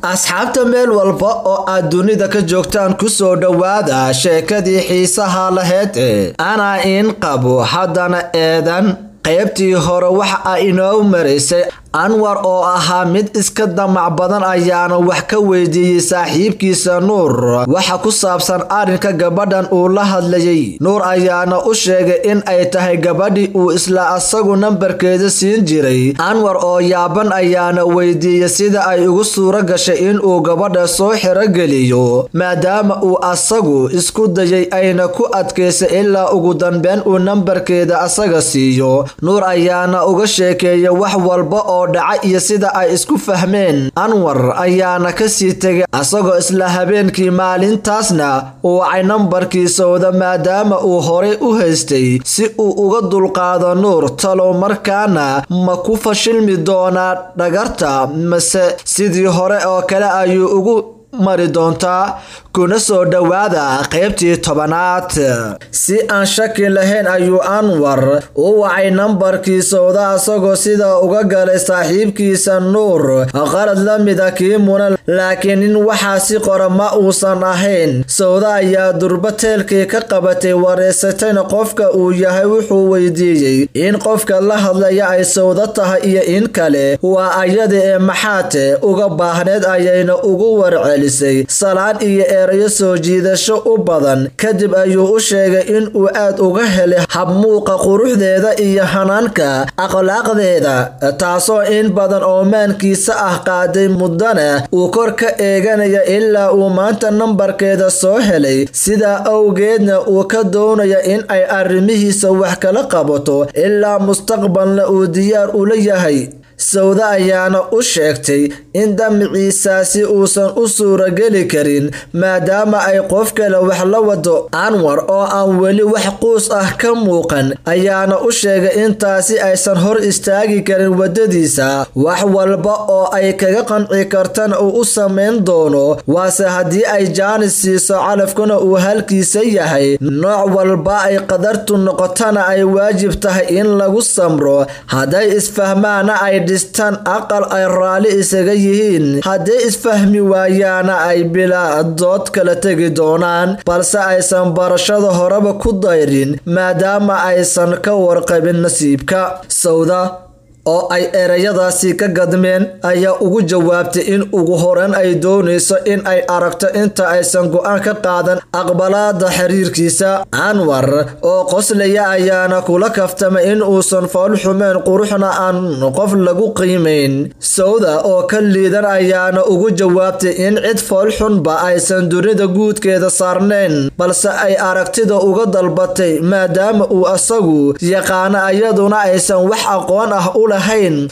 asxaabta meel walba oo aad dunida ka joogtaan ku soo dhowaada sheekadii xiisaha lahayd ee ana in qabo haddana eedan qaybtii hore waxa ay inoo maraysay Anwar oo ahaa mid iska damac badan ayaana wax ka weydiiyay saaxiibkiisa Nuur waxa ku saabsan arinka gabadhan uu la hadlayay. Nuur ayaana u sheegay in ay tahay gabadhii uu isla asagu nambarkeeda siin jiray. Anwar oo yaaban ayaana weydiiyay sida ay ugu suura gashay in uu gabadha soo xirogeliyo maadaama uu asagu isku dayay ayna ku adkaysay ilaa ugu dambeyn uu nambarkeeda asaga siiyo. Nuur ayaana uga sheekeeyay wax walba oo dhacay iyo sida ay isku fahmeen. Anwar ayaana ka sii tagay asagoo isla habeenkii maalintaasna uu wacay nambarkiisa maadaama uu horey u haystay si uu uga dulqaado Nuur. Talo markaana ma ku fashilmi doonaa dhagarta mase sidii hore oo kale ayuu ugu mari doontaa. kuna soo dhawaada qaybtii 10aad. Si aan shaki lahayn ayuu Anwar u wacay nambarkiisa asagoo sida uga galay saaxiibkiisa Nuur qalad la mid ah kii Muna, laakiin in waxa si qora ma uusan ahayn. Sawda ayaa durbateelkii ka qabatay wareysatayna qofka uu yahay. Wuxuu weydiiyay in qofka la hadlaya ay Sawda tahay iyo in kale. Waa ayada ee maxaate uga baahneed ayayna ugu warcelisay salaan iyo erayo soo jiidasho u badan. Kadib ayuu u sheegay in uu aad uga helay habmuuqa quruxdeeda iyo hanaanka akhlaaqdeeda, taasoo in badan oo maankiisa ah qaaday muddana uu kor ka eeganaya ilaa uu maanta nambarkeeda soo helay. Sidaa awgeedna uu ka doonaya in ay arrimihiisa wax kala qabato ilaa mustaqbalna uu diyaar u yahay. Sawda ayaana u sheegtay in damciisaasi uusan u suurageli karin maadaama ay qof kale wax la wado. Anwar oo aan weli wax quus ah ka muuqan ayaana u sheegay in taasi aysan hor istaagi karin wadadiisa. Wax walba oo ay kaga qanci kartana uu u sameyn doono, waase haddii ay jaanis siiso calafkuna uu halkiisa yahay. Nooc walba ay qadartu noqotana ay waajib tahay in lagu samro. Hadday isfahmaana ay dhistaan aqal ay raali isaga yihiin. Hadday isfahmi waayaana ay bilaa dood kala tegi doonaan, balse aysan barashada horeba ku dayrin maadaama aysan ka warqabin nasiibka. Sawda oo ay erayadaasi ka gadmeen ayaa ugu jawaabtay in ugu horeyn ay doonayso in ay aragto inta aysan go'aan ka qaadan aqbalaada xiriirkiisa. Anwar oo qoslaya ayaana kula kaftamay in uusan fool xumeyn quruxna aan qof lagu qiimeyn. Sawda oo ka liidan ayaana ugu jawaabtay in cid fool xunba aysan dunida guudkeeda saarneyn, balse ay aragtida uga dalbatay maadaama uu asagu yaqaana ayaduna aysan wax aqoon ah u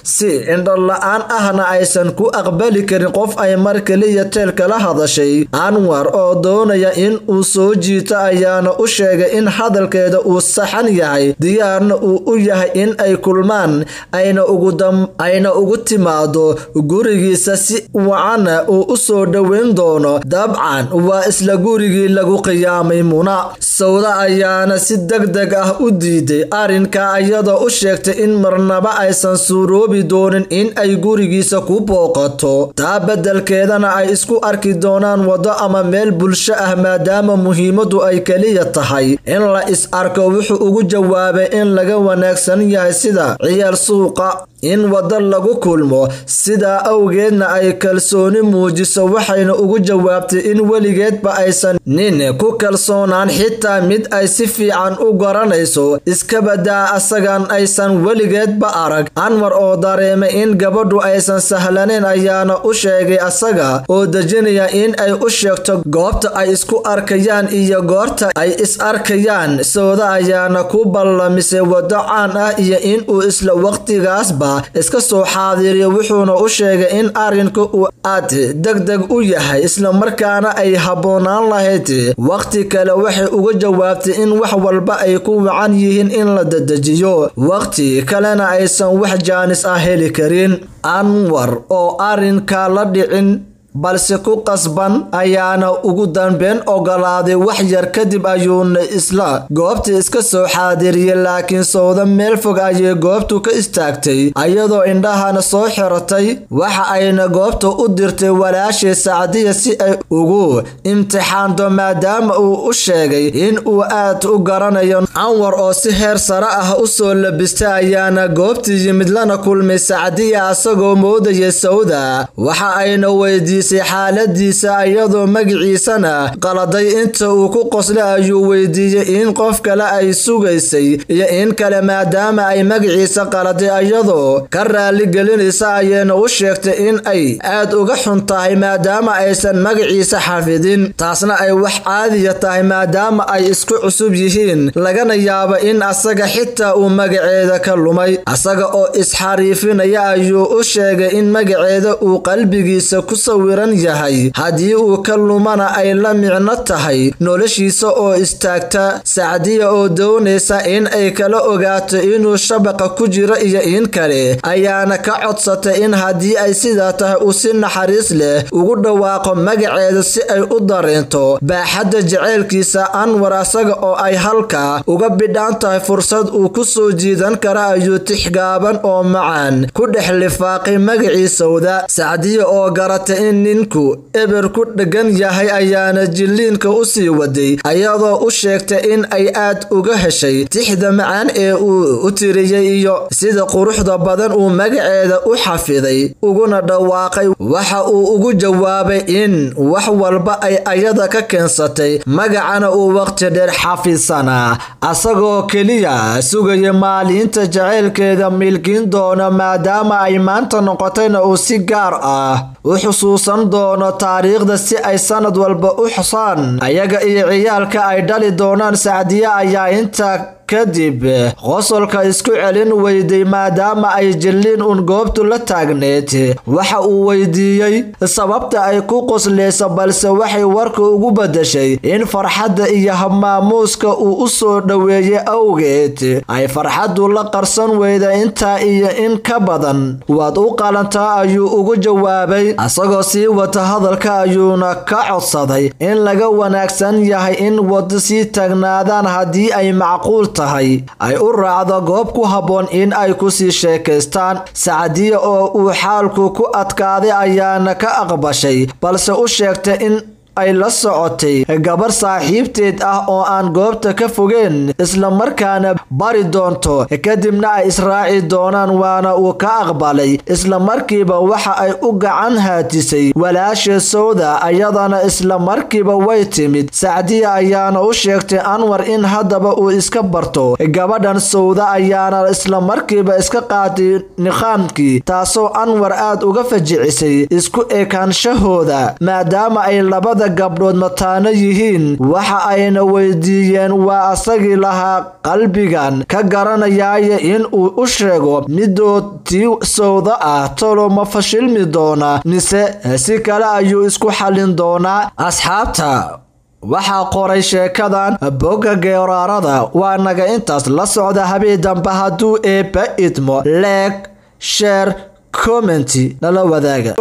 si indho la'aan ahna aysan ku aqbali karin qof ay mar kaliya teelka la hadashay. Anwar oo doonaya in uu soo jiito ayaana u sheegay in hadalkeeda uu saxan yahay, diyaarna uu u yahay in ay kulmaan ayna ugu timaado gurigiisa si wacana uu u soo dhaweyn doono. Dabcan waa isla gurigii lagu qiyaamay Muna. Sawda ayaana si degdeg ah u diiday arrinka ayadoo u sheegtay in marnaba aysan suuroobi doonin in ay gurigiisa ku booqato. taa beddelkeedana ay isku arki doonaan wado ama meel bulsho ah maadaama muhiimadu ay kaliya tahay in la is arko. Wuxuu ugu jawaabay in laga wanaagsan yahay sida ciyaal suuqa in wada lagu kulmo, sidaa awgeedna ay kalsooni muujiso. Waxayna ugu jawaabtay in weligeedba aysan nin ku kalsoonaan xitaa mid ay si fiican u garanayso, iska badaa asagan aysan weligeedba arag. Anwar oo dareemay in gabadhu aysan sahlaneyn ayaana u sheegay asaga oo dejinaya in ay u sheegto goobta ay isku arkayaan iyo goorta ay is arkayaan. Sawda ayaana ku ballamisay wado caan ah iyo in uu isla waqtigaasba iska soo xaadiriyo. Wuxuuna u sheegay in arrinku uu aad degdeg u yahay isla markaana ay habboonaan lahayd waqti kale. Waxay uga jawaabtay in wax walba ay ku wacan yihiin in la dedejiyo, waqti kalena aysan wax jaanis ah heli karin. Anwar oo arrinka la dhicin balse ku qasban ayaana ugu danbeen ogolaaday. wax yar kadib ayuuna isla goobta iska soo xaadiriyay, laakiin Sawda meel fog ayay goobtu ka istaagtay ayadoo indhahana soo xiratay. waxa ayna goobta u dirtay walaashay Sacdiya si ay ugu imtixaanto, maadaama uu u sheegay in uu aad u garanayo Anwar oo si heer sare ah u soo labistay. ayaana goobtii yimid lana kulmay Sacdiya asagoo moodaya Sawda. waxa ayna weydiisay xaaladiisa iyadoo magaciisana qaladay. inta uu ku qoslay ayuu weydiiyay in qof kale ay sugaysay iyo in kale, maadaama ay magaciisa qaladay. iyadoo ka raali gelinaysa ayayna u sheegtay in ay aad uga xun tahay maadaama aysan magaciisa xafidin, taasna ay wax caadiya tahay maadaama ay isku cusub yihiin, lagana yaabo in asaga xitaa uu magaceeda ka lumay. asaga oo isxariifinaya ayuu u sheegay in magaceeda uu qalbigiisa ku sawiran yahay, haddii uu ka lumana ay la micno tahay noloshiisa oo istaagta. Sacdiya oo doonaysa in ay kala ogaato inuu shabaqa ku jiro iyo in kale, ayaana ka codsatay in haddii ay sidaa tahay uu si naxariis leh ugu dhawaaqo magaceeda si ay u dareento baaxadda jaceylkiisa Anwar. asaga oo ay halkaa uga bidhaan tahay fursad uu ku soo jiidan kara ayuu tixgaaban oo macaan ku dhex lifaaqay magacii Sawda. Sacdiya oo garatay in ninku eber ku dhagan yahay ayaana jilliinka u sii waday, ayadoo u sheegtay in ay aad uga heshay tixda macaan ee uu u tiriyay iyo sida quruxda badan uu magaceeda u xafiday uguna dhawaaqay. waxa uu ugu jawaabay in wax walba ay ayada ka keensatay, magacana uu waqti dheer xafidsanaa, asagoo keliya sugaya maalinta jaceylkeeda milkiin doono, maadaama ay maanta noqotayna uu si gaar ah u xusuusan doono taariikhda si ay sanad walba u xusaan ayaga iyo ciyaalka ay dhali doonaan. Sacdiya ayaa intaa kadib qosolka isku celin weyday maadaama ay jilliin uun goobtu la taagneed. waxa uu weydiiyey sababta ay ku qosleyso, balse waxay warka ugu badashay in farxadda iyo habmaamuuska uu u soo dhoweeyay awgeed ay farxaddu la qarsan weyda intaa iyo in ka badan. waad u qalantaa ayuu ugu jawaabay. asagoo sii wata hadalka ayuuna ka codsaday in laga wanaagsan yahay in wada sii taagnaadaan haddii ay macquul tahay ay u raacdo goob ku habboon in ay ku sii sheekaystaan. Sacdiya oo uu xaalku ku adkaaday ayaana ka aqbashay, balse u sheegtay in ay la socotay gabar saaxiibteed ah oo aan goobta ka fogeen, isla markaana bari doonto, kadibna ay israaci doonaan. waana uu ka aqbalay. isla markiiba waxa ay u gacan haatisay walaasha Sawda, ayadana isla markiiba way timid. Sacdiya ayaana u sheegtay Anwar in haddaba uu iska barto gabadhan Sawda, ayaana isla markiiba iska qaaday niqaamkii, taasoo Anwar aad uga fajicisay isku ekaanshahooda maadaama ay labada gabdhood mataano yihiin. waxa ayna weydiiyeen waa asagii lahaa qalbigan ka garanayaaye in uu u sheego midood tii Sawda ah. tolo ma fashilmi doona mise si kale ayuu isku xallin doonaa? asxaabta waxaa qoray sheekadan bogga geeraarada. waa naga intaas, la socda habeen dambe hadduu eebba idmo. leeg, share, commenti nala wadaaga.